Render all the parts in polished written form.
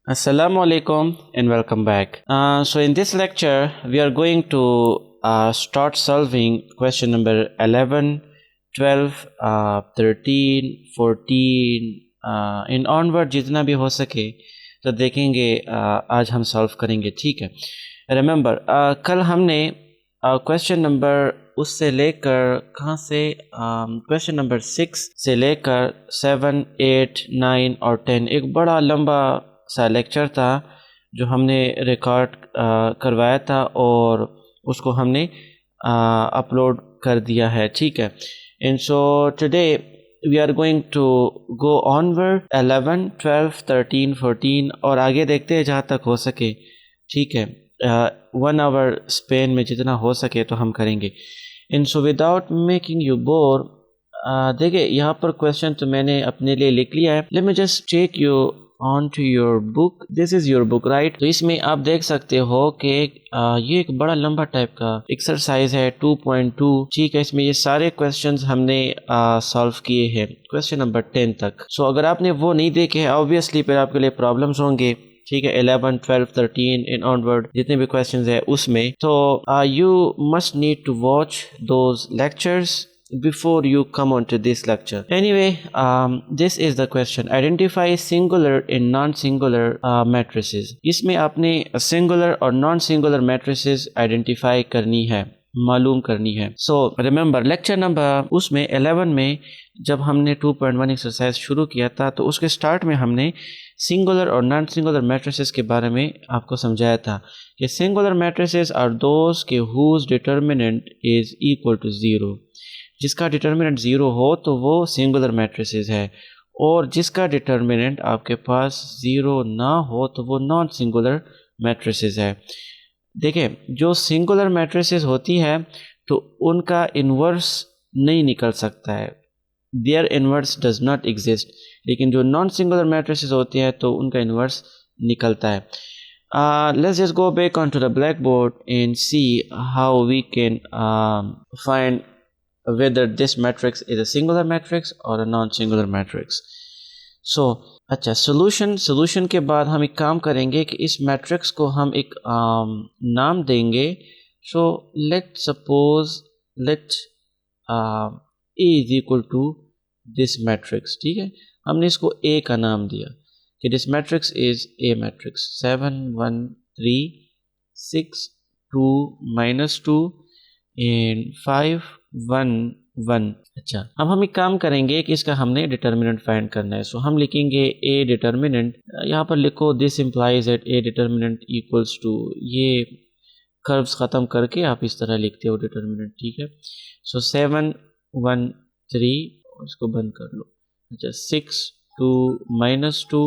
Assalamu alaikum and welcome back. So in this lecture, we are going to start solving question number 11, 12, 13, 14 in onward जितना भी हो सके तो देखेंगे आज हम सॉल्व करेंगे, ठीक है। रिमेंबर कल हमने क्वेश्चन नंबर उससे लेकर कहाँ से क्वेश्चन नंबर 6 से लेकर 7, 8, 9 और 10 एक बड़ा लंबा सा लेक्चर था जो हमने रिकॉर्ड करवाया था और उसको हमने अपलोड कर दिया है, ठीक है। And so today we are going to go onward 11, 12, 13, 14 और आगे देखते हैं जहाँ तक हो सके, ठीक है। 1 आवर स्पेन में जितना हो सके तो हम करेंगे। And so without making you bore, देखिए यहाँ पर क्वेश्चन तो मैंने अपने लिए लिख लिया है। Let me just take you on to your book. This is your book, right. तो इसमें आप देख सकते हो कि ये एक बड़ा लंबा टाइप का एक्सरसाइज है 2.2, ठीक है। इसमें ये सारे क्वेश्चंस हमने सॉल्व किए हैं क्वेश्चन नंबर 10 तक। सो अगर आपने वो नहीं देखे हैं ऑब्वियसली फिर आपके लिए प्रॉब्लम्स होंगे, ठीक है। 11, 12, 13 इन ऑनवर्ड जितने भी क्वेश्चंस है उसमें, तो you must need to watch those lectures before you come on to this lecture. Anyway, this is the question. Identify singular and non-singular matrices. इसमें आपने singular और non-singular matrices identify करनी है, मालूम करनी है। So remember lecture number उसमें 11 में जब हमने 2.1 एक्सरसाइज शुरू किया था तो उसके स्टार्ट में हमने सिंगुलर और नॉन सिंगुलर मैट्रिसेस के बारे में आपको समझाया था कि सिंगुलर मैट्रिसेस आर दोज के whose determinant is equal to 0। जिसका डिटर्मिनेंट 0 हो तो वो सिंगुलर मैट्रिसेस है, और जिसका डिटर्मिनेंट आपके पास 0 ना हो तो वो नॉन सिंगुलर मैट्रिसेस है। देखिए जो सिंगुलर मैट्रिसेस होती है तो उनका इन्वर्स नहीं निकल सकता है, their inverse does not exist. लेकिन जो नॉन सिंगुलर मैट्रिसेस होती है तो उनका इन्वर्स निकलता है। Let's just go back onto the blackboard and see how we can find whether this matrix is a singular matrix or a non-singular matrix. So अच्छा, solution के बाद हम एक काम करेंगे कि इस मैट्रिक्स को हम एक नाम देंगे। So let's suppose let A is equal to this matrix, ठीक है। हमने इसको A का नाम दिया कि this matrix is A matrix 7, 1, 3, 6, 2, -2 and 5, 1, 1। अच्छा, अब हम एक काम करेंगे कि इसका हमने डिटर्मिनेंट फाइंड करना है। सो हम लिखेंगे A डिटर्मिनेंट, यहाँ पर लिखो this implies at A determinant equals to, ये कर्व्स ख़त्म करके आप इस तरह लिखते हो डिटर्मिनेंट, ठीक है। सो 7, 1, 3 और इसको बंद कर लो। अच्छा, 6, 2, -2,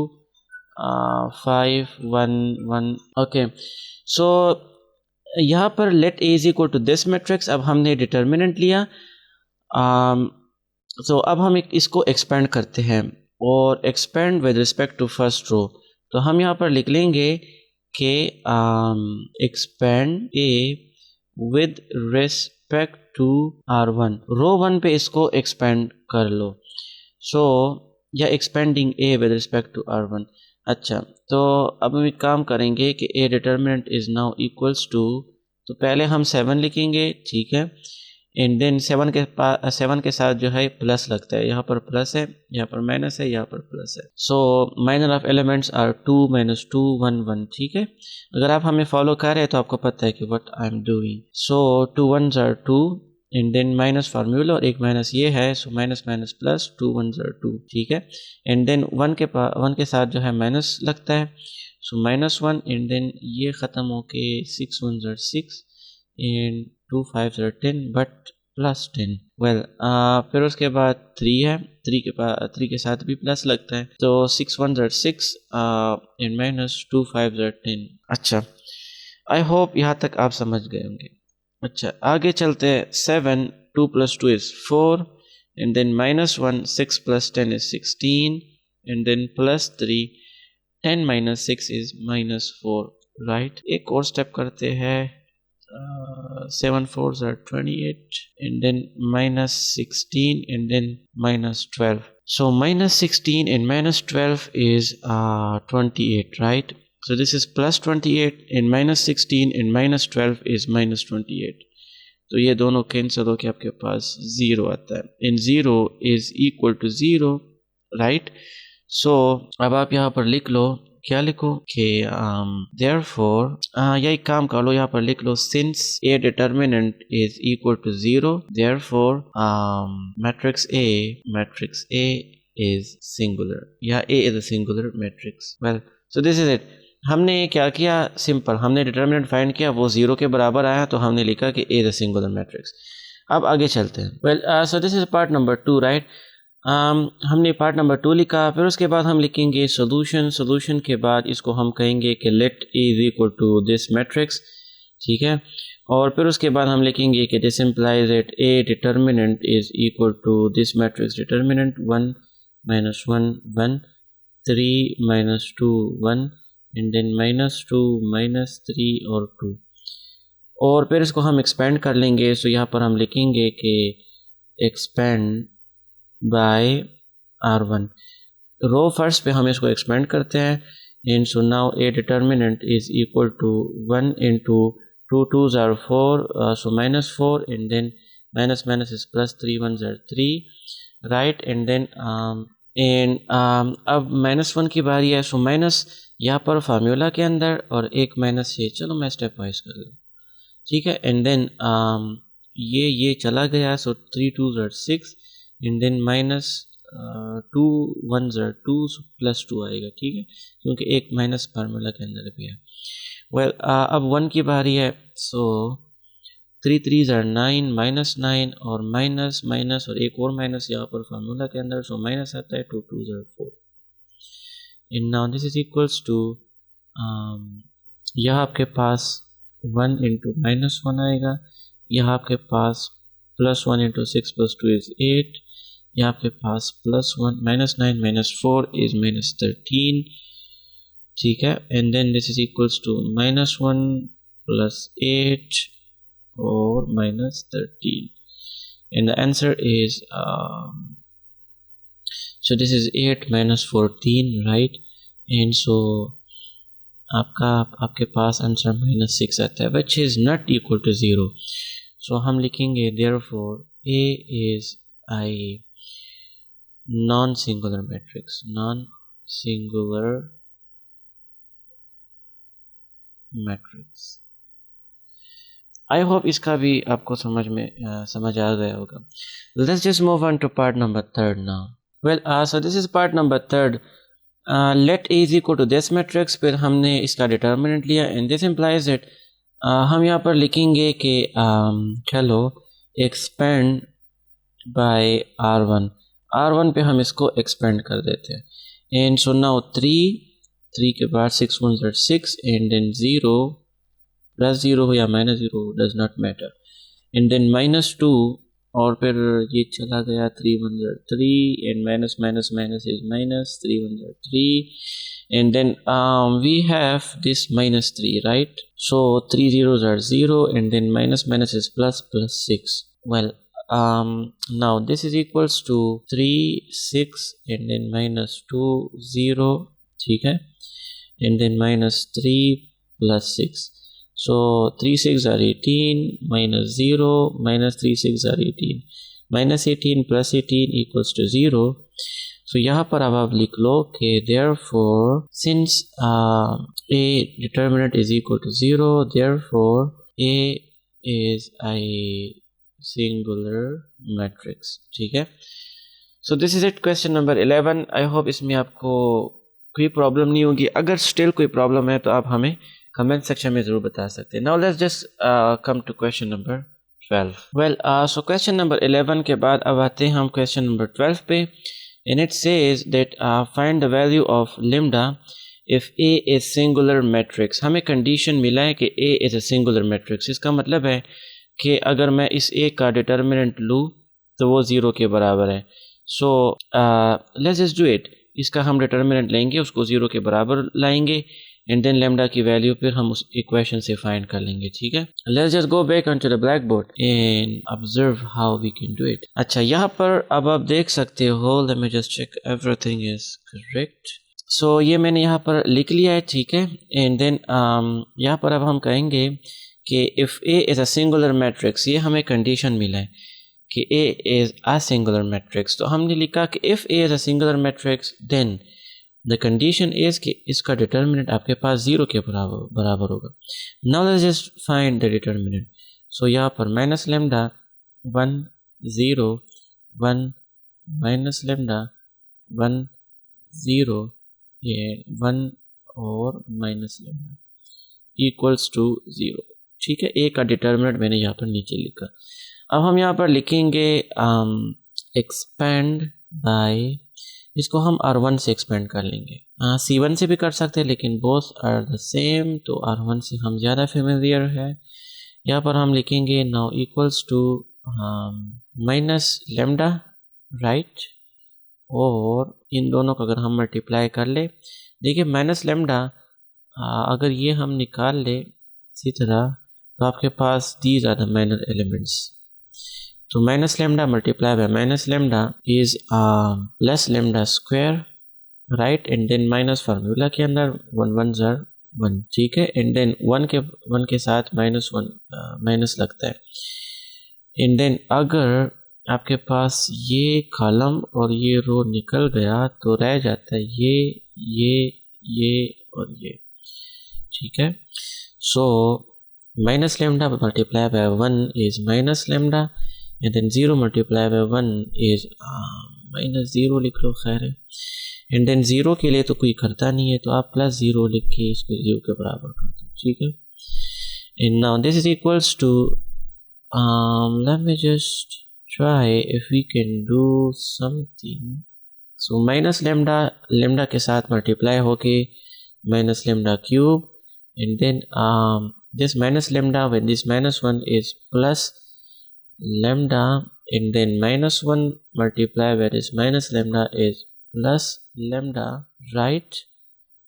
5, 1, 1। ओके, सो यहाँ पर let A is equal to this matrix, अब हमने डिटर्मिनेंट लिया। तो अब हम इसको एक्सपेंड करते हैं और expand with respect to first row. तो हम यहाँ पर लिख लेंगे कि expand A with respect to R1, row 1 पे इसको एक्सपेंड कर लो। सो या expanding A with respect to R1। अच्छा, तो अब हम एक काम करेंगे कि A determinant is now equals to, तो पहले हम 7 लिखेंगे, ठीक है। एंड देन 7 के साथ जो है प्लस लगता है, यहाँ पर प्लस है, यहाँ पर माइनस है, यहाँ पर प्लस है। So minor of elements are 2, -2, 1, 1, ठीक है। अगर आप हमें फॉलो कर रहे हैं तो आपको पता है कि what I am doing. So 2 1s are 2 and then minus formula और एक माइनस ये है, so minus minus plus 2 1s are 2, ठीक है। एंड देन 1 के साथ जो है माइनस लगता है, सो -1 एंड देन ये ख़त्म होके 6 1s are 6 and 2 5s are 10 but plus 10। Well फिर उसके बाद 3 है, 3 के साथ भी प्लस लगता है, तो 6 1s are 6 and -2 5s are 10। अच्छा, आई होप यहाँ तक आप समझ गए होंगे। अच्छा, आगे चलते हैं। 7 2 + 2 is 4 and then -1 6 + 10 is 16 and then +3 10 - 6 is -4, right. एक और स्टेप करते हैं। 7 4s are 28 and then -16 and then -12। So minus 16 and minus 12 is 28, right? So this is plus 28 and minus 16 and minus 12 is minus 28. तो ये दोनों cancel होकर आपके पास 0 आता है, and 0 is equal to 0, right? So अब आप यहाँ पर लिख लो, क्या लिखो कि therefore यही काम कर लो, यहाँ पर लिख लो since a determinant is equal to 0, therefore matrix A is singular, या A is a singular matrix. Well, so this is it. हमने क्या किया, सिंपल, हमने डिटर्मिनेंट फाइंड किया, वो 0 के बराबर आया तो हमने लिखा कि A is a singular matrix. अब आगे चलते हैं. Well, so this is part number 2, right? हमने पार्ट नंबर 2 लिखा, फिर उसके बाद हम लिखेंगे सोल्यूशन के बाद इसको हम कहेंगे कि let A is equal to this matrix, ठीक है, और फिर उसके बाद हम लिखेंगे कि this implies that A determinant is equal to this matrix determinant 1 minus 1 1 3 minus 2 1 and then -2 -3 और 2, और फिर इसको हम एक्सपेंड कर लेंगे. सो यहाँ पर हम लिखेंगे कि expand bye R1. Row first पे हम इसको एक्सपेंड करते हैं, and so now A determinant is equal to 1 into 2 2s are 4, so -4 and then minus is plus 3 1s are 3, right? And then अब -1 की बारी है. सो माइनस यहाँ पर फार्मूला के अंदर और एक माइनस ये, चलो मैं स्टेप वाइज कर लूँ, ठीक है. एंड देन ये चला गया, so 3 2s are 6 and then -2 1s are 2, plus 2 आएगा, ठीक है, क्योंकि एक माइनस फार्मूला के अंदर भी है. वेल, अब 1 की बारी है. सो 3 3s are 9 -9 और माइनस और एक और माइनस यहाँ पर फार्मूला के अंदर, सो माइनस आता है, 2 2s are 4. And now this is equals to, यहाँ आपके पास 1 into -1 आएगा, यहाँ आपके पास +1 into 6 + 2 is 8, यहाँ आपके पास +1 -9 -4 is -13, ठीक है. And then this is equals to -1 + 8 और -13, and the answer is so this is 8 - 14, right? and so आपके पास आंसर -6 आता है, which is not equal to 0. so हम लिखेंगे therefore A is a non-singular matrix, I hope इसका भी आपको समझ आ गया होगा. Let's just move on to part number 3 now. Well, so this is part number 3. Let A is equal to this matrix, फिर हमने इसका डिटर्मिनेंट लिया, and this implies that हम यहाँ पर लिखेंगे कि चलो एक्सपेंड बाय R1 पे हम इसको एक्सपेंड कर देते हैं. एंड सो नाउ 3 के बाद 6 1s are 6 एंड देन 0 +0 हो या -0 does not matter, and then -2 और फिर ये चला गया, 3 1s are 3 and minus is minus, 3 1s are 3, and then we have this -3, right? so 3 0s are 0 and then minus is plus 6. Well, now this is equals to 3 6 and then -2 0, ठीक है, and then -3 plus 6. so 3 6 are 18 -0 -3 6 are 18, -18 plus 18 equals to 0. so यहाँ पर अब आप लिख लो कि therefore since A determinant is equal to 0, therefore A is a singular matrix, ठीक है. so this is it, question number 11. I hope इसमें आपको कोई प्रॉब्लम नहीं होगी. अगर स्टिल कोई प्रॉब्लम है तो आप हमें कमेंट सेक्शन में ज़रूर बता सकते हैं. Now let's just come to question number 12. Well, so question number 11 के बाद अब आते हैं हम क्वेश्चन नंबर 12 पे, and it says that find the value of lambda if A is singular matrix. हमें कंडीशन मिला है कि A is a singular matrix. इसका मतलब है कि अगर मैं इस A का डिटर्मिनेंट लूँ तो वो 0 के बराबर है. So let's just do it. इसका हम डिटर्मिनेंट लेंगे, उसको 0 के बराबर लाएंगे, एंड देन लेमडा की वैल्यू फिर हम उस इक्वेशन से फाइंड कर लेंगे, ठीक है। Let's just go back on to the black board and observe how we can do it. अच्छा, यहाँ पर अब आप देख सकते हो, let me just check everything is correct. So ये मैंने यहाँ पर लिख लिया है, ठीक है। एंड देन यहाँ पर अब हम कहेंगे कि if A is a singular matrix, ये हमें कंडीशन मिला है कि A is a singular matrix. तो हमने लिखा कि if A is a singular matrix then the condition is कि इसका डिटर्मिनेंट आपके पास 0 के बराबर होगा। Now let's just find the determinant. So यहाँ पर माइनस लेमडा 1 0 1 माइनस लेमडा 1 0 ये 1 और माइनस लेमडा इक्वल्स टू 0, ठीक है। ए का डिटर्मिनेंट मैंने यहाँ पर नीचे लिखा। अब हम यहाँ पर लिखेंगे एक्सपेंड बाय, इसको हम R1 से एक्सपेंड कर लेंगे। C1 से भी कर सकते हैं, लेकिन बोथ आर द सेम, तो R1 से हम ज़्यादा फेमिलियर है। यहाँ पर हम लिखेंगे now equals to minus lambda, right, और इन दोनों को अगर हम मल्टीप्लाई कर ले, देखिए माइनस लेमडा अगर ये हम निकाल ले इसी तरह, तो आपके पास these are the minor elements. तो minus lambda multiply by minus lambda is plus lambda square, right, and then minus formula के अंदर 1 1 ज़र 1, ठीक है। एंड देन 1 के साथ माइनस 1 माइनस लगता है। एंड देन अगर आपके पास ये कॉलम और ये रो निकल गया तो रह जाता है ये और ये, ठीक है। So minus lambda multiply by 1 is minus lambda, and then 0 multiply by 1 is minus 0 लिख लो, खैर है। एंड देन 0 के लिए तो कोई करता नहीं है, तो आप प्लस 0 लिख के इसको 0 के बराबर कर दो, ठीक है। And now this is equals to let me just try if we can do something. So minus lambda के साथ मल्टीप्लाई होके minus lambda cube, and then this minus lambda when this minus 1 is plus lambda, and then minus 1 multiply by this minus lambda is plus lambda, right,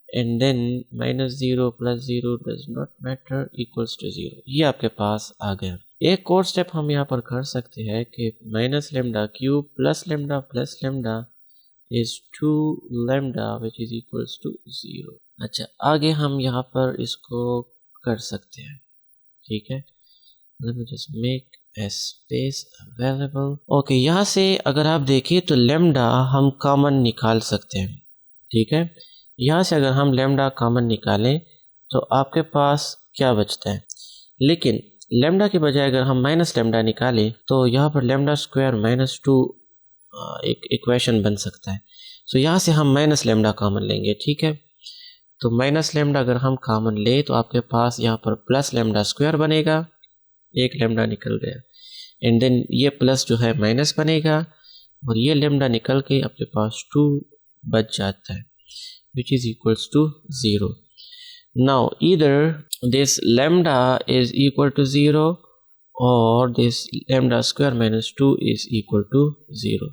and then minus 0 plus 0 does not matter equals to 0। ये आपके पास आ गया। एक और step हम यहाँ पर कर सकते हैं कि minus lambda cube plus lambda is 2 lambda which is equals to 0। अच्छा, आगे हम यहाँ पर इसको कर सकते हैं, ठीक है। Let me just make a space available। Okay, यहाँ से अगर आप देखिए तो लेमडा हम कॉमन निकाल सकते हैं, ठीक है। यहाँ से अगर हम लेमडा कॉमन निकालें तो आपके पास क्या बचता है, लेकिन लेमडा के बजाय अगर हम माइनस लेमडा निकालें तो यहाँ पर लेमडा स्क्वायर माइनस 2 एक इक्वेशन बन सकता है। सो यहाँ से हम माइनस लेमडा कॉमन लेंगे, ठीक है। तो माइनस लेमडा अगर हम कॉमन ले तो आपके पास यहाँ पर प्लस लेमडा स्क्वायर बनेगा, एक लेमडा निकल गया, एंड देन ये प्लस जो है माइनस बनेगा, और ये लेमडा निकल के आपके पास 2 बच जाता है which is equals to 0। Now either this lambda is equal to 0 और this lambda square minus 2 is equal to 0।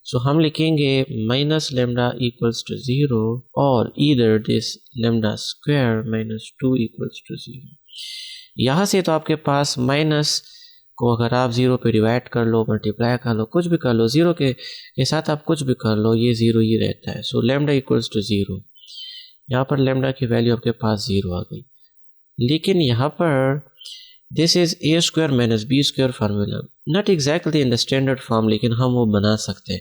So हम लिखेंगे माइनस लेमडा इक्वल्स टू 0 और either this lambda square minus 2 equals to 0। यहाँ से तो आपके पास माइनस को अगर आप 0 पे डिवाइड कर लो, मल्टीप्लाई कर लो, कुछ भी कर लो, 0 के साथ आप कुछ भी कर लो, ये 0 ही रहता है। सो लेमडा इक्वल्स टू 0, यहाँ पर लेमडा की वैल्यू आपके पास 0 आ गई। लेकिन यहाँ पर this is a square minus b square formula, not exactly in the standard form, लेकिन हम वो बना सकते हैं।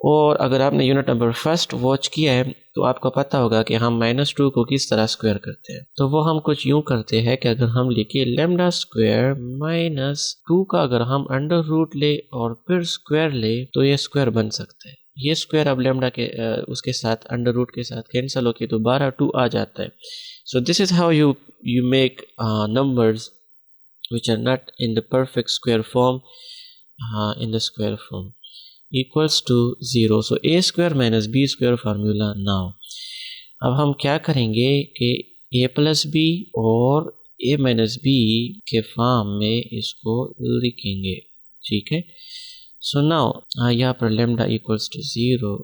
और अगर आपने यूनिट नंबर फर्स्ट वॉच किया है तो आपको पता होगा कि हम -2 को किस तरह स्क्वायर करते हैं। तो वो हम कुछ यूं करते हैं कि अगर हम लिखे लेमडा स्क्वायर -2 का अगर हम अंडर रूट ले और फिर स्क्वायर ले तो ये स्क्वायर बन सकता है। ये स्क्वायर अब लेमडा के उसके साथ अंडर रूट के साथ कैंसिल होके तो 12 आ जाता है। So this is how you make numbers which are not in the perfect square form in the square form equals to 0। so a square minus b square formula। now अब हम क्या करेंगे कि a plus b और a minus b के form में इसको लिखेंगे, ठीक है। सो नाउ यहाँ पर लेमडा इक्वल्स टू 0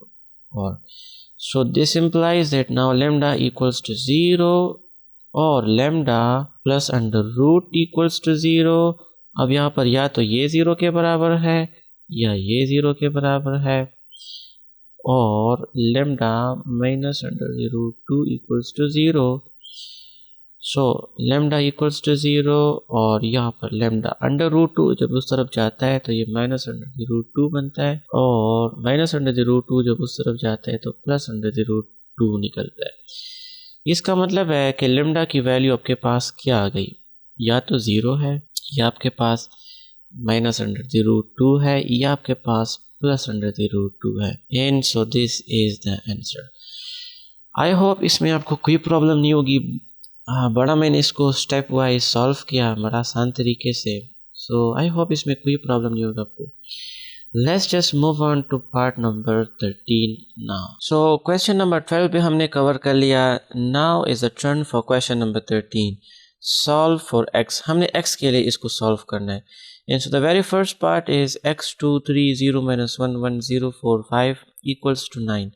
और So this implies that now lambda equals to 0 और lambda plus under root equals to 0। अब यहाँ पर या तो ये 0 के बराबर है या ये 0 के बराबर है, और lambda minus under the root 2 equals to 0। So lambda equals to 0 और यहाँ पर lambda under root 2 जब उस तरफ जाता है तो ये minus under the root 2 बनता है, और minus under the root 2 जब उस तरफ जाता है तो plus under the root 2 निकलता है। इसका मतलब है कि lambda की वैल्यू आपके पास क्या आ गई, या तो 0 है, या आपके पास minus under the root 2 है, या आपके पास plus under the root 2 है। and so this is the answer। I hope इसमें आपको कोई प्रॉब्लम नहीं होगी। बड़ा मैंने इसको स्टेप वाइज सॉल्व किया बड़ा आसान तरीके से, सो आई होप इसमें कोई प्रॉब्लम नहीं होगा आपको। Let's just move on to part number 13 now. So question number 12 भी हमने कवर कर लिया। Now is the turn for question number 13, solve for x। हमने x के लिए इसको सॉल्व करना है। And so the very first part is x 2 3 0 -1 1 0 4 5 equals to 9।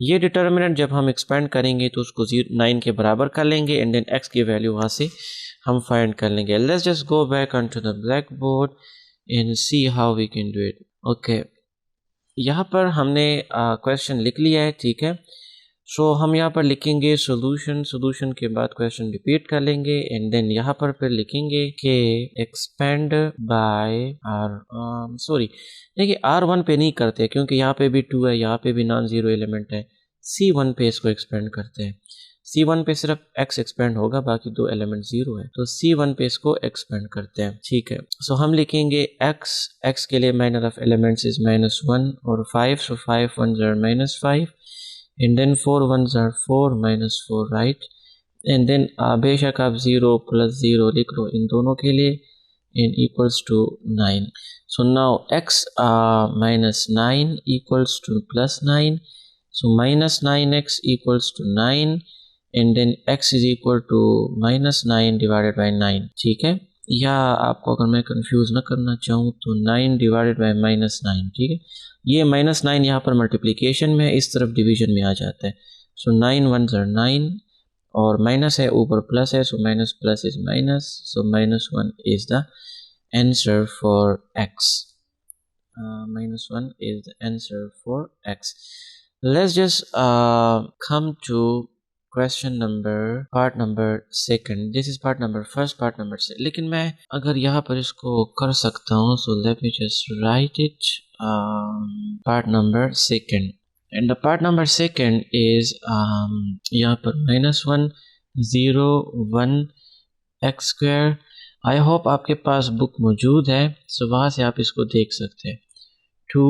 ये डिटर्मिनेंट जब हम एक्सपेंड करेंगे तो उसको 9 के बराबर कर लेंगे, एंड देन x की वैल्यू वहाँ से हम फाइंड कर लेंगे। Let's just go back on to the black board and see how we can do it. Okay, यहाँ पर हमने क्वेश्चन लिख लिया है, ठीक है। सो हम यहाँ पर लिखेंगे सोल्यूशन, सोल्यूशन के बाद क्वेश्चन रिपीट कर लेंगे, एंड देन यहाँ पर फिर लिखेंगे कि एक्सपेंड बाय देखिए R1 पे नहीं करते क्योंकि यहाँ पे भी 2 है, यहाँ पे भी नॉन जीरो एलिमेंट है। C1 पे इसको एक्सपेंड करते हैं। C1 पे सिर्फ x एक्सपेंड होगा, बाकी दो एलिमेंट 0 है, तो C1 पे इसको एक्सपेंड करते हैं, ठीक है। सो हम लिखेंगे x के लिए माइनर ऑफ एलिमेंट्स इज -1 और 5, सो 5 1s are -5 and then 4 1s are 4 -4, right? and then बेशक आप 0 + 0 लिख लो इन दोनों के लिए, and equals to 9। so now x -9 equals to +9, so -9x equals to 9, and then x is equal to -9 divided by 9, ठीक है। या आपको अगर मैं कंफ्यूज ना करना चाहूँ तो 9 डिवाइडेड बाय -9, ठीक है। ये -9 यहाँ पर मल्टीप्लिकेशन में है, इस तरफ डिवीजन में आ जाता है। सो 9 1s are 9 और माइनस है ऊपर प्लस है, so minus plus is minus, so -1 is the answer for x। -1 is the answer for x। let's just come to question number part number 2। this is part number 1, part number 2, लेकिन मैं अगर यहाँ पर इसको कर सकता हूँ, so let me just write it part number 2, and the part number 2 is यहाँ पर -1 0 1 x square। आई होप आपके पास बुक मौजूद है, सो वहाँ से आप इसको देख सकते हैं। 2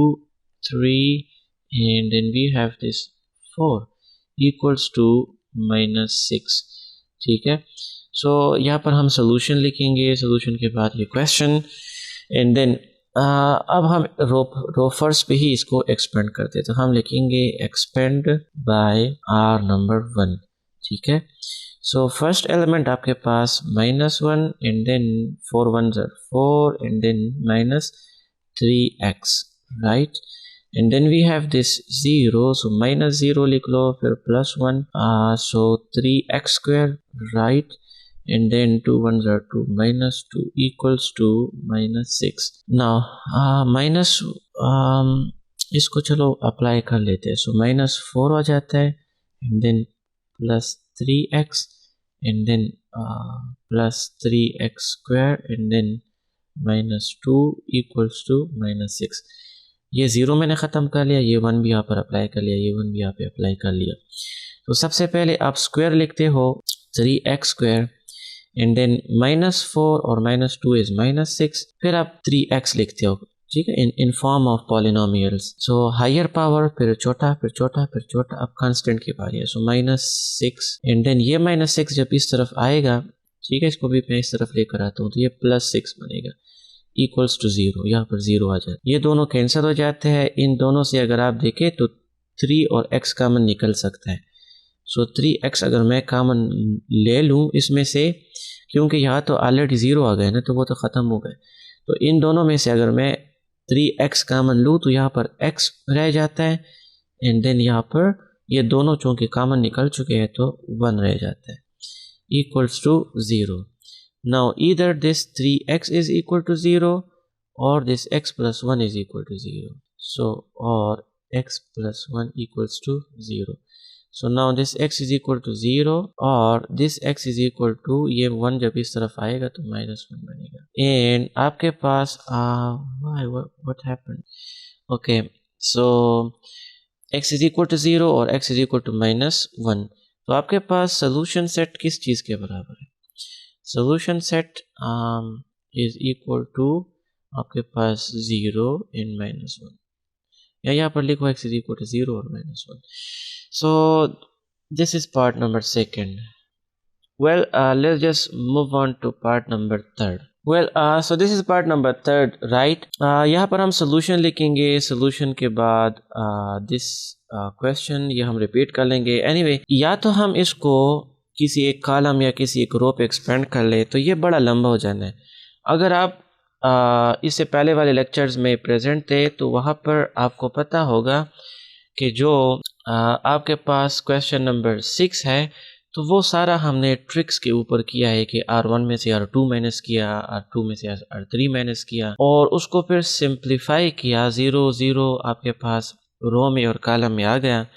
3 and then we have this 4 equals to -6, ठीक है। सो यहाँ पर हम सोल्यूशन लिखेंगे, सोल्यूशन के बाद ये क्वेश्चन, एंड देन अब हम रो फर्स्ट पे ही इसको एक्सपेंड करते हैं, तो हम लिखेंगे एक्सपेंड बाय r नंबर 1, ठीक है। सो फर्स्ट एलिमेंट आपके पास -1 and then 4 1s are 4 and then -3x, right. and then we have this 0, so -0 लिख लो, फिर +1, so 3x square, right, and then 2 1s are 2 -2 equals to -6। now minus इसको चलो apply कर लेते हैं, so -4 हो जाता है, and then +3x and then +3x square and then -2 equals to -6। ये 0 मैंने ख़त्म कर लिया, ये 1 भी यहाँ पर अप्लाई कर लिया, ये 1 भी यहाँ पे अप्लाई कर लिया। तो सबसे पहले आप स्क्वायर लिखते हो 3x square and then -4 और -2 is -6, फिर आप 3x लिखते हो, ठीक है, in form of polynomials. So higher power, फिर छोटा, फिर छोटा, फिर छोटा, अब कांस्टेंट की बारी है, सो -6 एंड देन ये -6 जब इस तरफ आएगा, ठीक है, इसको भी मैं इस तरफ लेकर आता हूँ, तो ये +6 बनेगा इक्वल्स टू 0, यहाँ पर 0 आ जाता है, ये दोनों कैंसिल हो जाते हैं। इन दोनों से अगर आप देखें तो 3 और x कामन निकल सकता है, सो 3x अगर मैं कामन ले लूँ इसमें से, क्योंकि यहाँ तो ऑलरेडी 0 आ गए ना, तो वो तो ख़त्म हो गए, तो इन दोनों में से अगर मैं 3x कामन लूँ तो यहाँ पर x रह जाता है, एंड देन यहाँ पर ये दोनों चूँकि कॉमन निकल चुके हैं तो 1 रह जाता है, equals to 0। Now either this 3x is equal to 0 और this x plus 1 is equal to 0। So और x plus 1 equals to 0। So now this x is equal to 0 और this x is equal to, ये 1 जब इस तरफ आएगा तो -1 बनेगा। एंड आपके पास what happened, okay, so x is equal to 0 और x इज इक्वल टू -1। तो आपके पास सोल्यूशन सेट किस चीज़ के बराबर है? Solution set is equal to आपके पास 0 एंड -1, या यहाँ पर लिखो x इज इक्वल टू 0 और -1। So this is part number second. Well, let's just move on to part number third. Well, so this is part number third, right? यहाँ पर हम solution लिखेंगे, solution के बाद this question ये हम repeat कर लेंगे। Anyway, या तो हम इसको किसी एक कॉलम या किसी एक रो पे एक्सपेंड कर ले तो ये बड़ा लंबा हो जाना है। अगर आप इससे पहले वाले लेक्चर्स में प्रेजेंट थे तो वहाँ पर आपको पता होगा कि जो आपके पास क्वेश्चन नंबर 6 है तो वो सारा हमने ट्रिक्स के ऊपर किया है कि R1 में से R2 माइनस किया, R2 में से R3 माइनस किया और उसको फिर सिंप्लीफाई किया, 0 0 आपके पास रो में और कॉलम में आ गया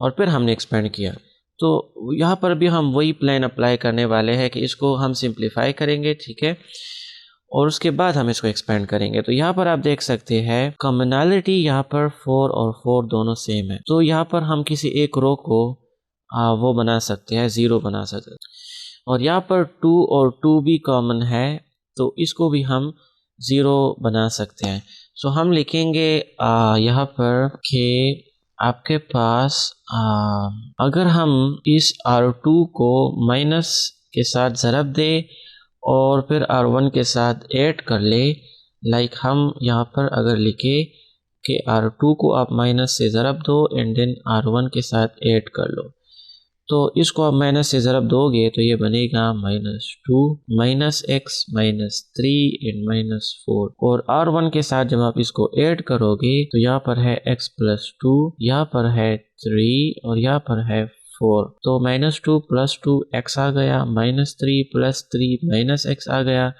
और फिर हमने एक्सपेंड किया। तो यहाँ पर भी हम वही प्लान अप्लाई करने वाले हैं कि इसको हम सिंप्लीफाई करेंगे, ठीक है, और उसके बाद हम इसको एक्सपेंड करेंगे। तो यहाँ पर आप देख सकते हैं कॉमनैलिटी यहाँ पर 4 और 4 दोनों सेम है। तो यहाँ पर हम किसी एक रो को वो बना सकते हैं, 0 बना सकते हैं और यहाँ पर 2 और 2 भी कॉमन है तो इसको भी हम 0 बना सकते हैं। सो हम लिखेंगे यहाँ पर कि आपके पास अगर हम इस R2 को माइनस के साथ ज़रब दे और फिर R1 के साथ ऐड कर ले, लाइक हम यहाँ पर अगर लिखे कि R2 को आप माइनस से ज़रब दो एंड देन R1 के साथ ऐड कर लो, तो इसको आप माइनस से ज़रब दोगे तो ये बनेगा -2 -x -3 एंड -4 और R1 के साथ जब आप इसको ऐड करोगे तो यहाँ पर है x प्लस 2, यहाँ पर है 3 और यहाँ पर है 4। तो -2 + 2 x आ गया, -3 + 3 -x आ गया,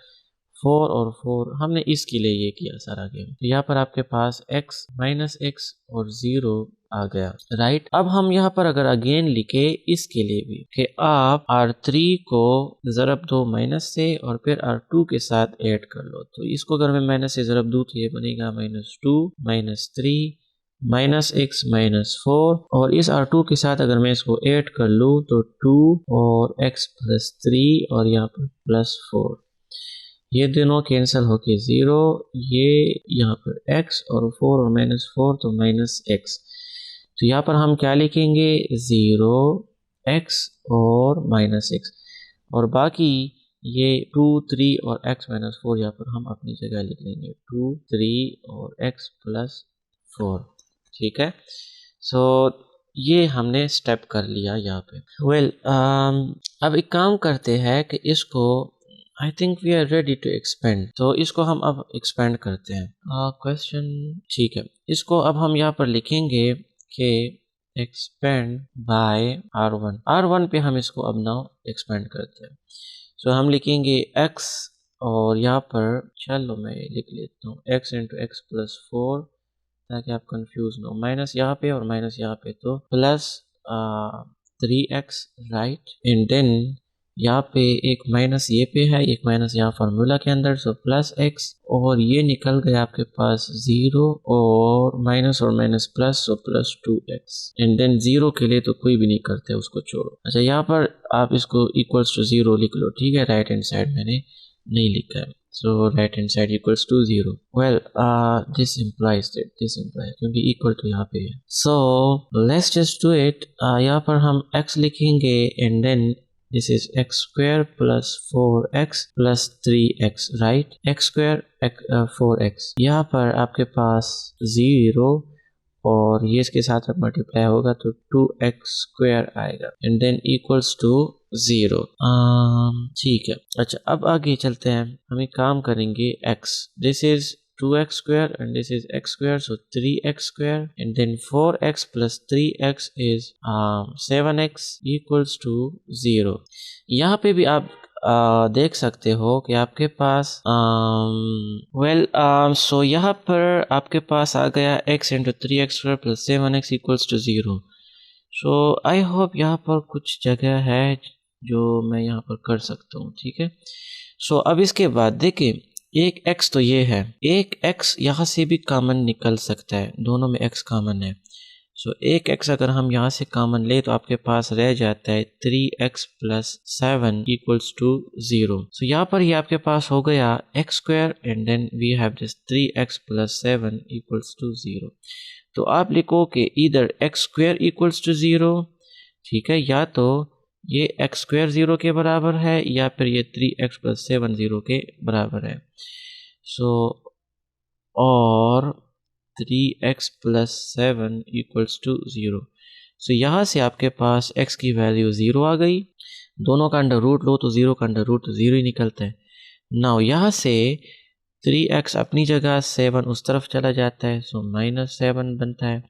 4 और 4 हमने इसके लिए ये किया सारा गेम। तो यहाँ पर आपके पास x -x और 0 आ गया, राइट। अब हम यहाँ पर अगर अगेन लिखे इसके लिए भी कि आप R3 को ज़रब दो माइनस से और फिर R2 के साथ ऐड कर लो, तो इसको अगर मैं माइनस से ज़रब दूँ तो ये बनेगा -2 -3 -x -4 और इस R2 के साथ अगर मैं इसको ऐड कर लूँ तो 2 और x + 3 और यहाँ पर +4, ये दोनों कैंसिल होके 0, ये यहाँ पर x और 4 और -4 तो -x। तो यहाँ पर हम क्या लिखेंगे 0 x और -x और बाकी ये 2 3 और x -4 यहाँ पर हम अपनी जगह लिख लेंगे 2 3 और x + 4, ठीक है। सो ये हमने स्टेप कर लिया यहाँ पे। वेल अब एक काम करते हैं कि इसको I think we are ready to expand, तो इसको हम अब एक्सपेंड करते हैं क्वेश्चन, ठीक है। इसको अब हम यहाँ पर लिखेंगे कि एक्सपेंड बाय R1 पे हम इसको अब नाउ एक्सपेंड करते हैं। सो हम लिखेंगे x और यहाँ पर चलो मैं लिख लेता हूँ x × x + 4 ताकि आप कंफ्यूज ना हो, माइनस यहाँ पे और माइनस यहाँ पे, तो +3x, राइट, एंड देन यहाँ पे एक माइनस ये पे है, एक माइनस यहाँ फार्मूला के अंदर, सो +x और ये निकल गया आपके पास 0 और माइनस और minus plus, so +2x and then 0 के लिए तो कोई भी नहीं करते, उसको छोड़ो। अच्छा यहाँ पर आप इसको इक्वल्स टू 0 लिख लो, ठीक है, राइट हैंड साइड मैंने नहीं लिखा है, so right hand side equals to 0। Well this implies क्योंकि इक्वल टू यहाँ पे है, so let's just do it. यहाँ पर हम x लिखेंगे and then this is x² + 4x + 3x, right, x² 4x, यहाँ पर आपके पास 0 और ये इसके साथ मल्टीप्लाई होगा तो 2x² आएगा एंड देन इक्वल्स टू 0, ठीक है। अच्छा अब आगे चलते हैं, हम एक काम करेंगे x, this is 2x square and this is x square, so 3x square, and then 4x plus 3x is 7x equals to 0. यहाँ पे भी आप देख सकते हो कि आपके पास सो यहाँ पर आपके पास आ गया x into 3x square plus 7x equals to 0. So I hope यहाँ पर कुछ जगह है जो मैं यहाँ पर कर सकता हूँ, ठीक है. सो अब इसके बाद देखिए, एक x तो ये है, एक x यहाँ से भी कॉमन निकल सकता है, दोनों में x कॉमन है. सो एक x अगर हम यहाँ से कॉमन ले तो आपके पास रह जाता है 3x प्लस 7 इक्वल्स टू 0. सो यहाँ पर ये आपके पास हो गया x square and then we have this 3x plus 7 equals to 0. तो आप लिखो कि इधर x स्क्वायर इक्वल्स टू 0, ठीक है, या तो ये x स्क्वायर 0 के बराबर है या फिर ये 3x प्लस 7 0 के बराबर है. सो और 3x प्लस 7 इक्वल्स टू 0. सो यहाँ से आपके पास x की वैल्यू 0 आ गई, दोनों का अंडर रूट लो तो 0 का अंडर रूट 0 ही निकलता है. नाउ यहाँ से 3x अपनी जगह, 7 उस तरफ चला जाता है, सो -7 बनता है,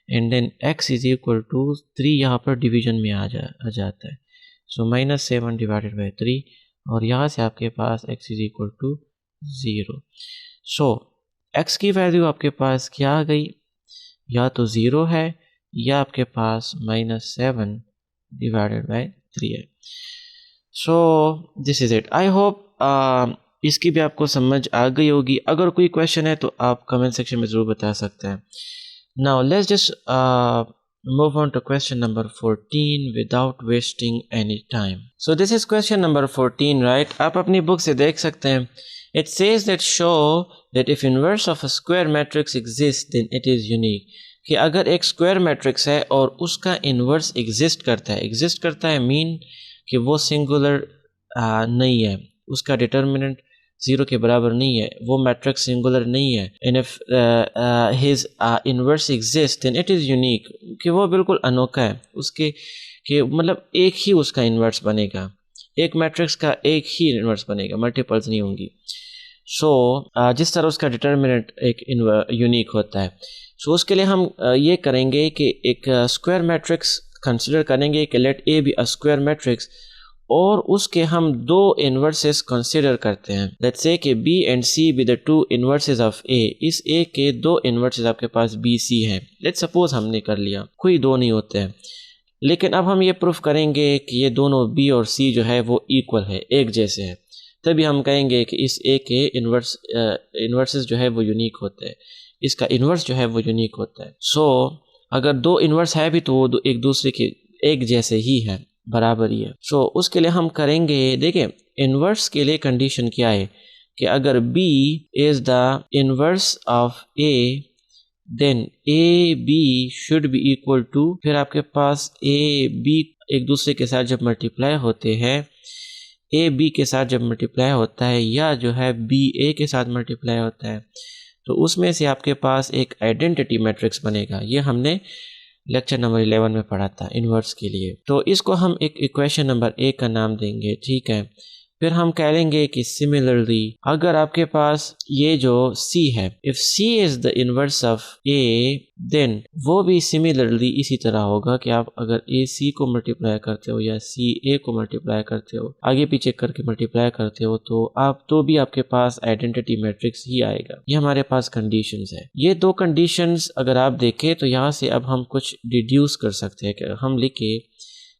and then x is equal to 3 यहाँ पर डिवीजन में आ जाता है, सो -7 डिवाइडेड बाई 3, और यहाँ से आपके पास x is equal to 0. So x की वैल्यू आपके पास क्या आ गई, या तो 0 है या आपके पास -7 डिवाइडेड बाई 3 है. So this is it. I hope इसकी भी आपको समझ आ गई होगी. अगर कोई क्वेश्चन है तो आप कमेंट सेक्शन में ज़रूर बता सकते हैं. Now let's just move on to question number 14 without wasting any time. So this is question number 14, right? आप अपनी बुक से देख सकते हैं. It says that show that if inverse of a square matrix exists then it is unique. कि अगर एक square matrix है और उसका इन्वर्स एग्जिस्ट करता है मीन कि वो सिंगुलर नहीं है, उसका डिटर्मिनेंट 0 के बराबर नहीं है, वो मैट्रिक्स सिंगुलर नहीं है, and if his inverse exist then it is unique, कि वो बिल्कुल अनोखा है, उसके कि मतलब एक ही उसका इन्वर्स बनेगा, एक मैट्रिक्स का एक ही इन्वर्स बनेगा, मल्टीपल्स नहीं होंगी. सो जिस तरह उसका डिटर्मिनेंट एक यूनिक होता है. सो उसके लिए हम ये करेंगे कि एक स्क्वायर मैट्रिक्स कंसिडर करेंगे कि let A be a square matrix, और उसके हम दो इन्वर्सेस कंसिडर करते हैं. लेट्स से कि B and C be the two inverses of A. इस A के दो इन्वर्सेस आपके पास B C हैं. लेट्स सपोज हमने कर लिया, कोई दो नहीं होते हैं, लेकिन अब हम ये प्रूफ करेंगे कि ये दोनों B और C जो है वो इक्वल है, एक जैसे हैं. तभी हम कहेंगे कि इस A के इन्वर्सेस जो है वो यूनिक होते हैं, इसका इन्वर्स जो है वो यूनिक होता है. सो अगर दो इन्वर्स है भी तो वो एक दूसरे के एक जैसे ही है, बराबर ही है. सो उसके लिए हम करेंगे, देखिए इन्वर्स के लिए कंडीशन क्या है कि अगर B is the inverse of A then A B should be equal to, फिर आपके पास A B एक दूसरे के साथ जब मल्टीप्लाई होते हैं, A B के साथ जब मल्टीप्लाई होता है या जो है B A के साथ मल्टीप्लाई होता है, तो उसमें से आपके पास एक आइडेंटिटी मैट्रिक्स बनेगा. ये हमने लेक्चर नंबर 11 में पढ़ा था इन्वर्स के लिए. तो इसको हम एक इक्वेशन नंबर A का नाम देंगे, ठीक है. फिर हम कह लेंगे कि सिमिलरली अगर आपके पास ये जो C है, if C is the inverse of A then वो भी सिमिलरली इसी तरह होगा कि आप अगर A C को मल्टीप्लाई करते हो या C A को मल्टीप्लाई करते हो, आगे पीछे करके मल्टीप्लाई करते हो, तो भी आपके पास आइडेंटिटी मैट्रिक्स ही आएगा. ये हमारे पास कंडीशंस है. ये दो कंडीशंस अगर आप देखें तो यहाँ से अब हम कुछ डिड्यूस कर सकते हैं. कि हम लिखे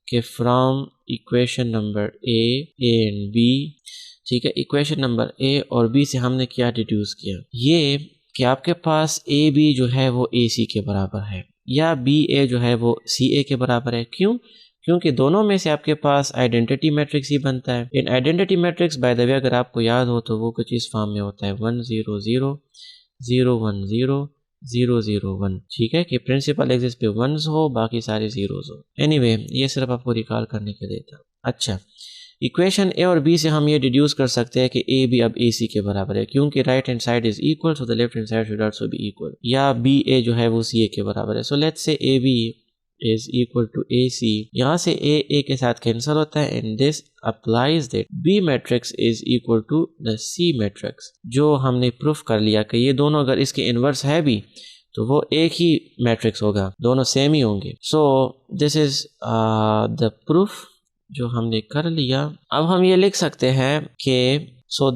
कि from equation number A and B, ठीक है, इक्वेशन नंबर A और B से हमने क्या डिड्यूस किया, ये कि आपके पास A B जो है वो A C के बराबर है या B A जो है वो C A के बराबर है. क्यों? क्योंकि दोनों में से आपके पास आइडेंटिटी मैट्रिक्स ही बनता है. इन identity matrix by the way अगर आपको याद हो तो वो कुछ इस फॉर्म में होता है 1 0 0 0 1 0 0 0 1, ठीक है, कि प्रिंसिपल एक्सिस पे 1s हो, बाकी सारे 0s हो. एनीवे ये सिर्फ आपको रिकॉल करने के लिए था. अच्छा, इक्वेशन A और B से हम ये डिड्यूस कर सकते हैं कि A B अब AC के बराबर है, क्योंकि right hand side is equal so the left hand side should also be equal, या B A जो है वो C A के बराबर है. So let's say A B is equal to AC, यहाँ से A के साथ कैंसिल होता है and this applies that B matrix is equal to the C matrix, जो हमने प्रूफ कर लिया कि ये दोनों अगर इसके इन्वर्स है भी तो वो एक ही मैट्रिक्स होगा, दोनों सेम ही होंगे। So this is the proof जो हमने कर लिया। अब हम ये लिख सकते हैं कि so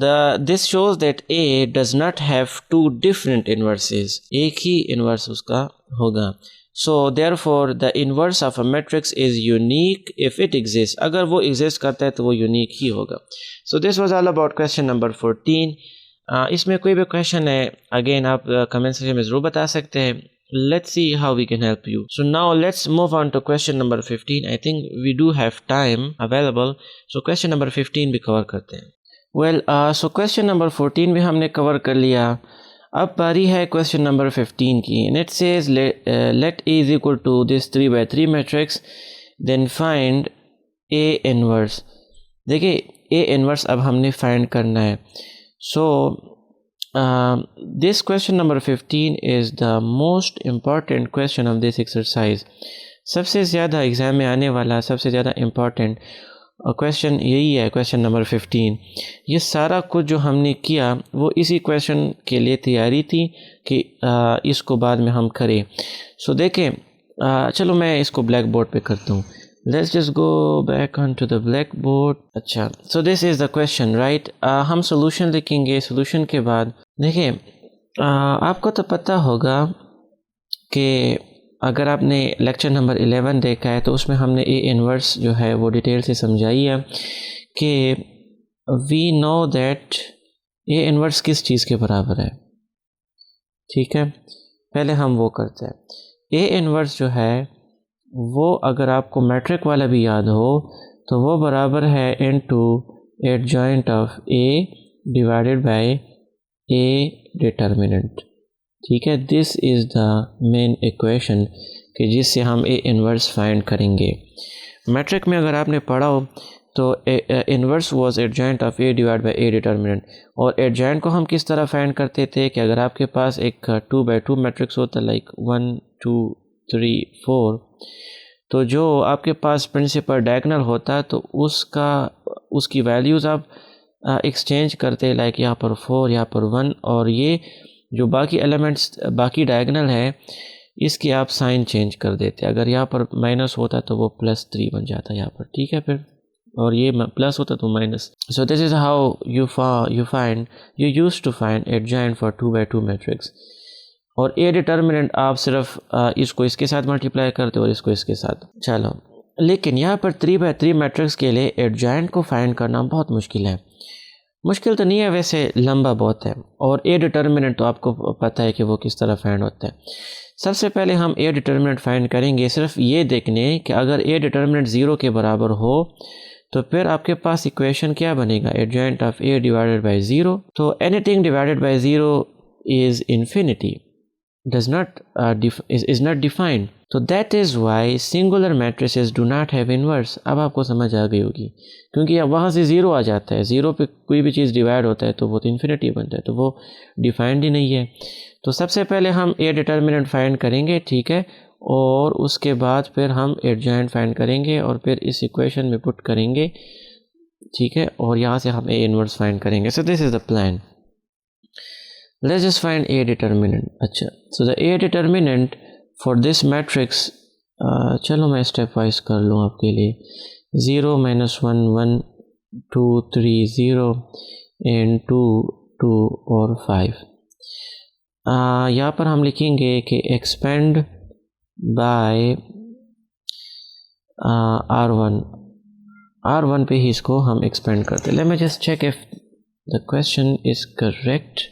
this shows that A does not have two different inverses, एक ही इन्वर्स उसका होगा। So therefore the inverse of a matrix is unique if it exists, अगर वो exist करता है तो वो unique ही होगा। So this was all about question number 14। इसमें कोई भी क्वेश्चन है अगेन आप कमेंट सेक्शन में ज़रूर बता सकते हैं। Let's see how we can help you. So now let's move on to question number 15. I think we do have time available. So question number 15 भी कवर करते हैं। Well, so question number 14 भी हमने कवर कर लिया। अब बारी है question number 15 की। And it says let A is equal to this 3 by 3 matrix, then find A inverse। देखिए A inverse अब हमने find करना है। So this question number 15 is the most important question of this exercise। सबसे ज़्यादा exam में आने वाला सबसे ज़्यादा इम्पॉर्टेंट क्वेश्चन यही है, क्वेश्चन नंबर 15। ये सारा कुछ जो हमने किया वो इसी क्वेश्चन के लिए तैयारी थी कि इसको बाद में हम करें। सो देखें, चलो मैं इसको ब्लैक बोर्ड पे करता हूँ। Let's just go back onto the blackboard। अच्छा, so this is the question, right? हम solution लिखेंगे। solution के बाद देखिए आपको तो पता होगा कि अगर आपने लेक्चर नंबर 11 देखा है तो उसमें हमने A इन्वर्स जो है वो डिटेल से समझाई है कि we know that A inverse किस चीज़ के बराबर है। ठीक है, पहले हम वो करते हैं। A इन्वर्स जो है वो अगर आपको मैट्रिक वाला भी याद हो तो वो बराबर है into adjoint of A divided by A determinant. ठीक है, this is the main equation कि जिससे हम A इन्वर्स फाइंड करेंगे। मैट्रिक में अगर आपने पढ़ा हो तो inverse was adjoint of A divide by A determinant. और एडजॉइंट को हम किस तरह फाइंड करते थे कि अगर आपके पास एक 2 by 2 मैट्रिक्स होता लाइक 1 2 3 4, तो जो आपके पास प्रिंसिपल डायगोनल होता तो उसकी वैल्यूज़ आप एक्सचेंज करते लाइक यहाँ पर 4 यहाँ पर 1, और ये जो बाकी एलिमेंट्स बाकी डायगोनल है इसकी आप साइन चेंज कर देते। अगर यहाँ पर माइनस होता तो वो +3 बन जाता यहाँ पर। ठीक है, फिर और ये प्लस होता तो minus. So this is how you used to find adjoint for 2 by 2 matrix. और A डिटर्मिनेंट आप सिर्फ इसको इसके साथ मल्टीप्लाई करते हो और इसको इसके साथ। चलो, लेकिन यहाँ पर 3 by 3 मैट्रिक्स के लिए एडजॉइंट को फाइंड करना बहुत मुश्किल है। मुश्किल तो नहीं है वैसे, लंबा बहुत है। और A डिटर्मिनेंट तो आपको पता है कि वो किस तरह फाइंड होता है। सबसे पहले हम A डिटर्मिनेंट फाइंड करेंगे सिर्फ ये देखने कि अगर A डिटर्मिनेंट 0 के बराबर हो तो फिर आपके पास इक्वेशन क्या बनेगा, adjoint of A divided by 0। तो anything divided by 0 is infinity, is not defined। तो that is why singular matrices do not have inverse। अब आपको समझ आ गई होगी, क्योंकि अब वहाँ से 0 आ जाता है। 0 पे कोई भी चीज़ डिवाइड होता है तो वो तो इन्फिनिटी बनता है, तो वो डिफाइंड ही नहीं है। तो सबसे पहले हम A डिटर्मिनेंट फाइंड करेंगे, ठीक है, और उसके बाद फिर हम एडजॉइंट फाइंड करेंगे और फिर इस इक्वेशन में पुट करेंगे। ठीक है, और यहाँ से हम A इन्वर्स फाइंड करेंगे। सो this is the plan. Let's just find A determinant। अच्छा, so the A determinant for this matrix, चलो मैं स्टेप वाइज कर लूँ आपके लिए। 0 -1 1 2 3 0 and 2 2 और 5। यहाँ पर हम लिखेंगे कि expand by R1 पे ही इसको हम expand करते हैं। Let me just check if the question is correct।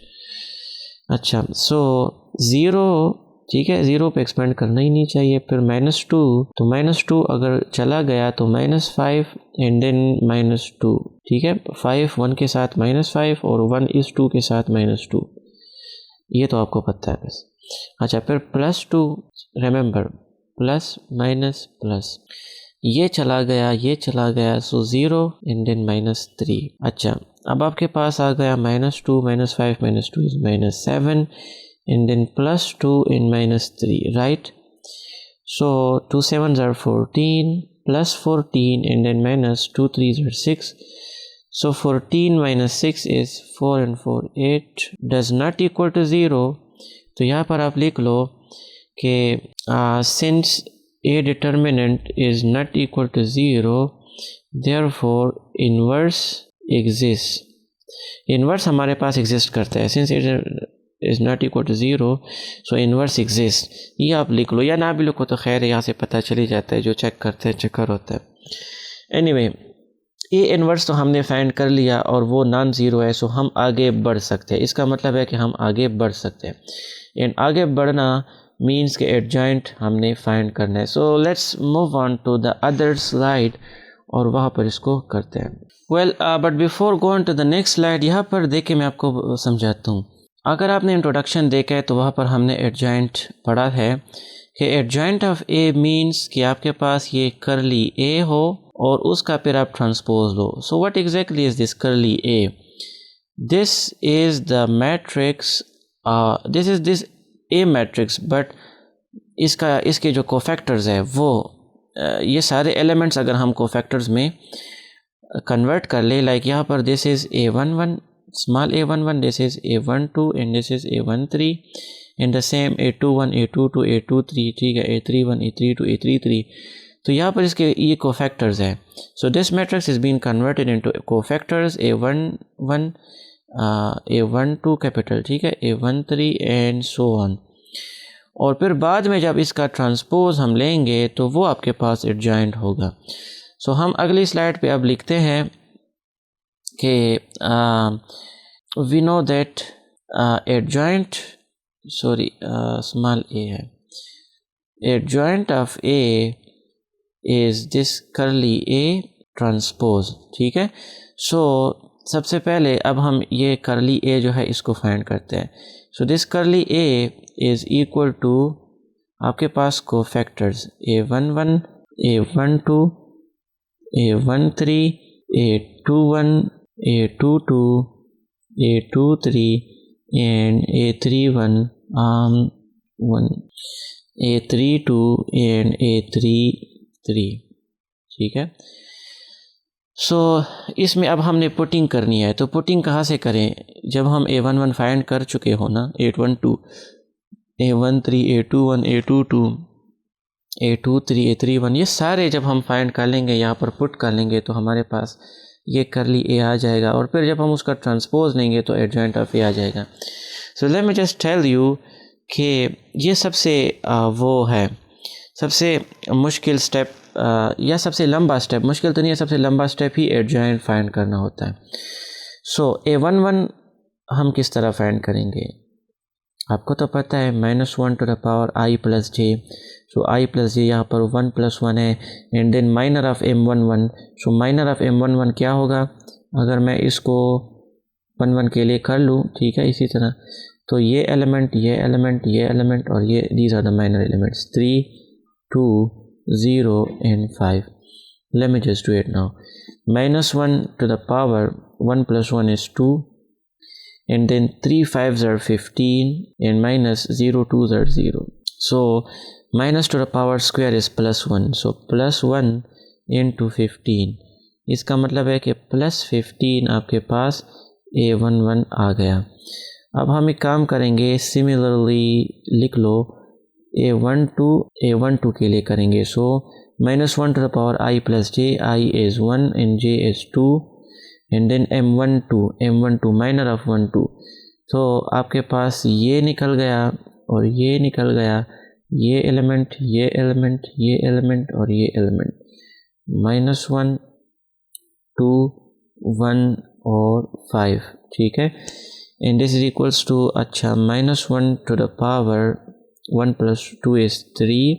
अच्छा, सो 0, ठीक है, 0 पे एक्सपेंड करना ही नहीं चाहिए। फिर -2, तो -2 अगर चला गया तो -5 एंड देन -2। ठीक है, 5 1 के साथ -5 और 1 इस 2 के साथ -2, ये तो आपको पता है बस। अच्छा, फिर +2, रिमेंबर प्लस माइनस प्लस, ये चला गया, सो 0 एंड देन -3। अच्छा, अब आपके पास आ गया -2 -5 -2 is -7 and then +2 and -3, right. So 2 7s are 14 plus 14 and then minus 2 3s are 6. So 14 minus 6 is 4 and 4 8 does not equal to 0. तो यहाँ पर आप लिख लो कि since a determinant is not equal to 0 therefore inverse exists. Inverse हमारे पास exist करता है since it is not equal to 0 so inverse exists. ये आप लिख लो या ना भी लिखो तो खैर यहाँ से पता चल ही जाता है, जो चेक करते हैं चेकर होता है। एनीवे ए इन्वर्स तो हमने फाइंड कर लिया और वो नॉन ज़ीरो है, सो हम आगे बढ़ सकते हैं। इसका मतलब है कि हम आगे बढ़ सकते हैं एंड आगे बढ़ना मीन्स के एडजॉइंट हमने फाइंड करना है। So let's move on to the other slide और वहाँ पर इसको करते हैं। Well but before going to the next slide, यहाँ पर देखिए मैं आपको समझाता हूँ। अगर आपने इंट्रोडक्शन देखा है तो वहाँ पर हमने एडजॉइंट पढ़ा है कि एडजॉइंट ऑफ ए मीन्स कि आपके पास ये करली ए हो और उसका फिर आप ट्रांसपोज लो। So what exactly is this curly A? This is the matrix, this is this A matrix but इसके जो कोफैक्टर्स है वो ये सारे एलिमेंट्स अगर हम कोफैक्टर्स में कन्वर्ट कर ले, लाइक यहाँ पर this is A11 small a11, this is a12 and this is a13 and the same a21 a22 a23, ठीक है, a31 a32 a33। तो यहाँ पर इसके ये कोफैक्टर्स है। So this matrix is been converted into cofactors a11 a12 capital, ठीक है, a13 एंड सो ऑन। और फिर बाद में जब इसका ट्रांसपोज हम लेंगे तो वो आपके पास एडजॉइंट होगा। सो हम अगली स्लाइड पे अब लिखते हैं कि we know that adjoint small A है, adjoint of A is this curly A transpose, ठीक है। सो सबसे पहले अब हम ये करली ए जो है इसको फाइंड करते हैं। So this curly A is equal to आपके पास cofactors a11 a12 a13 a21 a22 a23 and a31 a32 and a33, ठीक है। सो इसमें अब हमने पुटिंग करनी है, तो पुटिंग कहाँ से करें? जब हम a11 फाइंड कर चुके हो ना, a12 a13 a21 a22 a23 a31, ये सारे जब हम फाइंड कर लेंगे, यहाँ पर पुट कर लेंगे तो हमारे पास ये करली ए आ जाएगा और फिर जब हम उसका ट्रांसपोज लेंगे तो एडजॉइंट ऑफ ए आ जाएगा। So let me just tell you कि ये सबसे वो है सबसे मुश्किल स्टेप या सबसे लंबा स्टेप, मुश्किल तो नहीं है, सबसे लंबा स्टेप ही एडजॉइंट फाइंड करना होता है। सो a11 हम किस तरह फाइंड करेंगे? आपको तो पता है -1 to the power i plus j. सो i प्लस जे यहाँ पर 1 + 1 है and then minor of m11। सो माइनर ऑफ m11 क्या होगा? अगर मैं इसको 1 के लिए कर लूँ, ठीक है, इसी तरह तो ये एलिमेंट ये एलिमेंट ये एलिमेंट और ये these are the minor elements 3 2 0 and 5। Let me just do it now. -1 to the power 1 + 1 is 2 and then 3 5s are 15 and minus 0 2s are 0। so minus to the power square is +1, so +1 into 15, इसका मतलब है कि +15 आपके पास a11 आ गया। अब हम एक काम करेंगे, सिमिलरली लिख लो a12 के लिए करेंगे। सो -1 to the power i plus j, i is 1 and j is 2 and then m12 minor of 1 2। तो आपके पास ये निकल गया और ये निकल गया, ये एलिमेंट ये एलिमेंट ये एलिमेंट और ये एलिमेंट, -1 2 1 और 5, ठीक है। And this is equals to, अच्छा, -1 to the power 1 + 2 is 3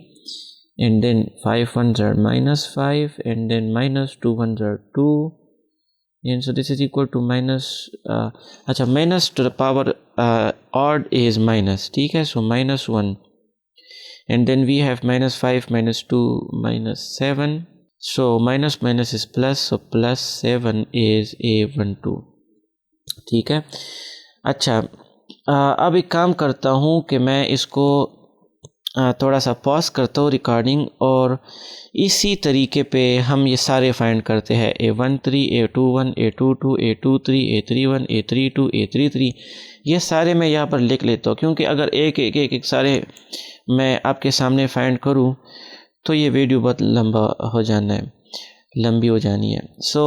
and then 5 1s are -5 and then -2 1s are 2 and so this is equal to अच्छा, minus to the power odd is minus, ठीक है। so -1 and then we have -5 -2 -7, so minus minus is plus, so +7 is a12, ठीक है। अच्छा, अब एक काम करता हूँ कि मैं इसको थोड़ा सा पॉज करता हूँ रिकॉर्डिंग और इसी तरीके पे हम ये सारे फाइंड करते हैं A13, A21, A22, A23, A31, A32, A33। ये सारे मैं यहाँ पर लिख लेता हूँ क्योंकि अगर एक सारे मैं आपके सामने फाइंड करूँ तो ये वीडियो बहुत लंबी हो जानी है। So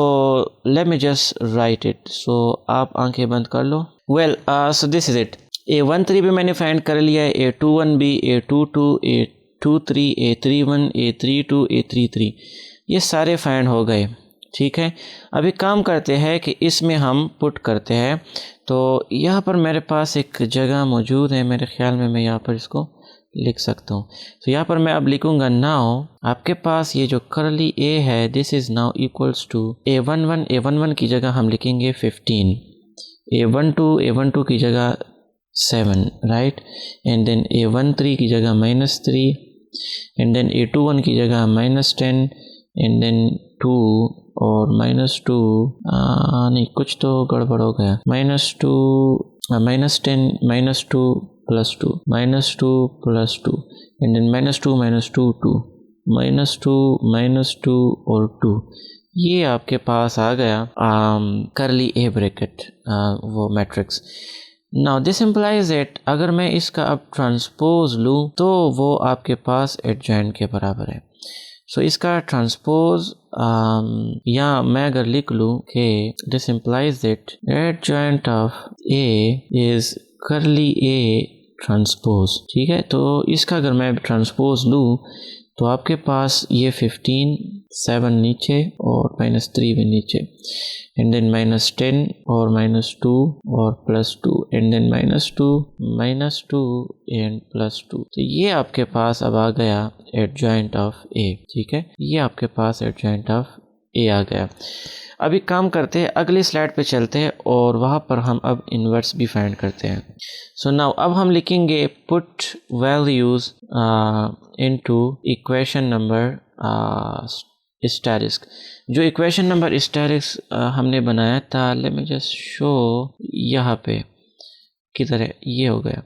let me just write it. So आप आंखें बंद कर लो। Well so this is it. A13 भी मैंने फाइंड कर लिया है, A21 भी, A22, A23, A31, A32, A33 ये सारे फाइंड हो गए। ठीक है, अभी काम करते हैं कि इसमें हम पुट करते हैं। तो यहाँ पर मेरे पास एक जगह मौजूद है, मेरे ख्याल में मैं यहाँ पर इसको लिख सकता हूँ। तो यहाँ पर मैं अब लिखूँगा नाउ आपके पास ये जो करली ए है this is now equals to A11 की जगह हम लिखेंगे 15, A12 की जगह 7, राइट, एंड देन A13 की जगह -3, एंड देन A21 की जगह -10, एंड देन 2 और -2 नहीं कुछ तो गड़बड़ हो गया, -2 -10 -2 +2 -2 +2 एंड देन -2 -2 2 -2 और 2। ये आपके पास आ गया करली ए ब्रैकेट वो matrix. Now this implies that अगर मैं इसका अब ट्रांसपोज लूँ तो वो आपके पास एडजॉइंट के बराबर है। सो इसका ट्रांसपोज या मैं अगर लिख लूँ कि this implies that adjoint of A is करली ए ट्रांसपोज। ठीक है, तो इसका अगर मैं ट्रांसपोज लूँ तो आपके पास ये 15, 7 नीचे और -3 भी नीचे, एंड देन -10 और -2 और +2 एंड देन -2 एंड +2। तो ये आपके पास अब आ गया एडजॉइंट ऑफ ए। ठीक है, ये आपके पास एडजॉइंट ऑफ ए आ गया। अभी काम करते हैं, अगली स्लाइड पे चलते हैं और वहाँ पर हम अब इन्वर्स भी फाइंड करते हैं। सो नाउ अब हम लिखेंगे put values into equation number statistics. जो इक्वेशन नंबर स्टैटिस्टिक्स हमने बनाया था, लेट मी जस्ट शो, यहाँ पे किधर है, ये हो गया।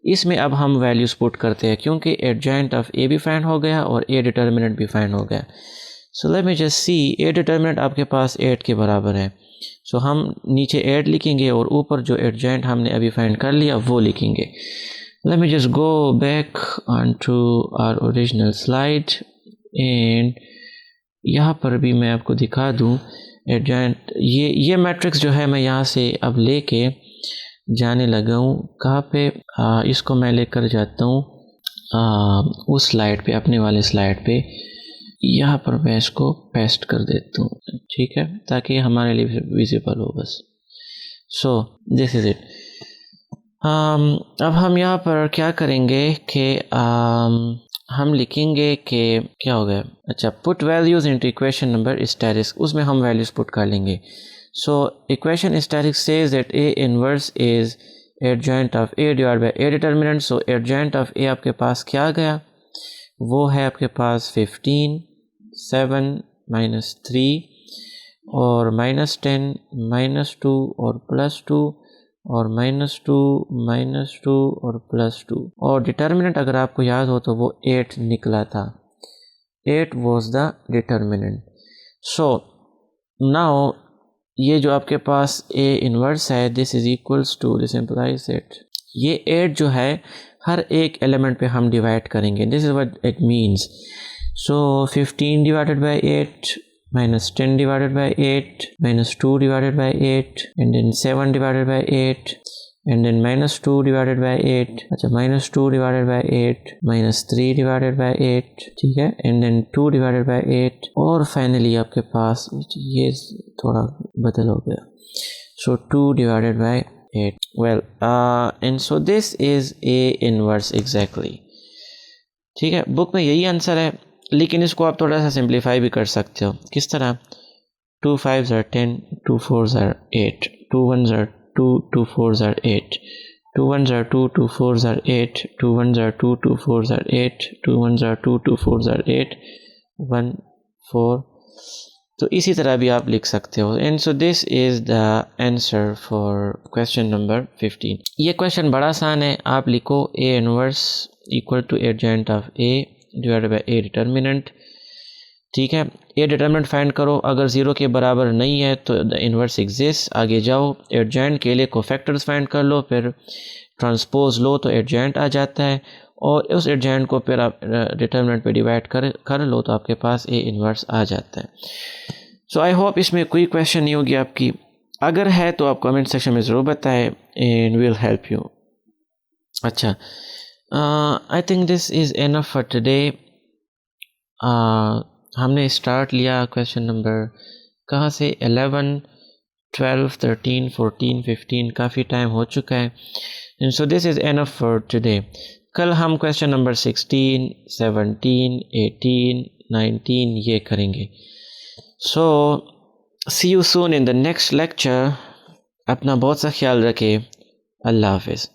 इसमें अब हम वैल्यूज़ पुट करते हैं क्योंकि एडजॉइंट ऑफ ए भी फाइंड हो गया और ए डिटर्मिनेंट भी फाइंड हो गया। सो लेट मी जस्ट सी, ए डिटर्मिनेंट आपके पास 8 के बराबर है। सो हम नीचे 8 लिखेंगे और ऊपर जो एडजॉइंट हमने अभी फाइंड कर लिया वो लिखेंगे। Let me just go back on to our original slide and यहाँ पर भी मैं आपको दिखा दूँ एडजॉइंट। ये मैट्रिक्स जो है मैं यहाँ से अब लेके जाने लगा हूँ कहाँ पे, इसको मैं लेकर जाता हूँ उस स्लाइड पे, अपने वाले स्लाइड पे। यहाँ पर मैं इसको पेस्ट कर देता हूँ, ठीक है, ताकि हमारे लिए विजिबल हो बस। सो दिस इज़ इट। अब हम यहाँ पर क्या करेंगे कि हम लिखेंगे कि क्या हो गया, अच्छा, put values into equation number statistics, उसमें हम वैल्यूज़ पुट कर लेंगे। So equation statistics says that A inverse is adjoint of A divide by A determinant. So adjoint of A आपके पास क्या आ गया, वो है आपके पास 15, 7 -3 और -10 -2 और +2 और -2 और +2 और डिटर्मिनेंट अगर आपको याद हो तो वो 8 निकला था। 8 was the determinant. So now ये जो आपके पास ए इनवर्स है this is equals to, this implies that ये 8 जो है हर एक एलिमेंट पे हम डिवाइड करेंगे। This is what it means. So 15 divided by 8 -10 divided by 8 -2 divided by 8 and then 7 divided by 8 and then -2 divided by 8, अच्छा -2 divided by 8 -3 divided by 8, ठीक है, and then 2 divided by 8 और फाइनली आपके पास ये थोड़ा बदल हो गया, so 2 divided by 8। well and so this is A inverse exactly, ठीक है। बुक में यही आंसर है लेकिन इसको आप थोड़ा सा सिंप्लीफाई भी कर सकते हो। किस तरह, 2 5s are 10, 2 4s are 8, 2 1s are 2, 2 4s are 8, 2 1s are 2, 2 4s are 8, 2 1s are 2, 2 4s are 8, 2 1s are 2, 2 4s are 8, 1 4। तो इसी तरह भी आप लिख सकते हो। And so this is the answer for question number 15। ये क्वेश्चन बड़ा आसान है, आप लिखो A inverse equal to adjoint of A divided by A determinant. ठीक है, ए डिटर्मिनेंट फाइंड करो, अगर ज़ीरो के बराबर नहीं है तो द इन्वर्स एग्जिस्ट। आगे जाओ, एडजेंट के लिए कोफैक्टर्स फाइंड कर लो, फिर ट्रांसपोज लो तो एडजेंट आ जाता है, और उस एडजेंट को फिर आप डिटर्मिनेंट पे डिवाइड कर लो तो आपके पास ए इन्वर्स आ जाता है। सो आई होप इसमें कोई क्वेश्चन नहीं होगी आपकी, अगर है तो आप कमेंट सेक्शन में ज़रूर बताएं एंड विल हेल्प यू। अच्छा, I think this is enough for today. हमने स्टार्ट लिया क्वेश्चन नंबर कहाँ से, 11, 12, 13, 14, 15, काफ़ी टाइम हो चुका है। So this is enough for today. कल हम क्वेश्चन नंबर 16, 17, 18, 19 ये करेंगे। So see you soon in the next lecture. अपना बहुत सा ख्याल रखें। अल्लाह हाफिज़।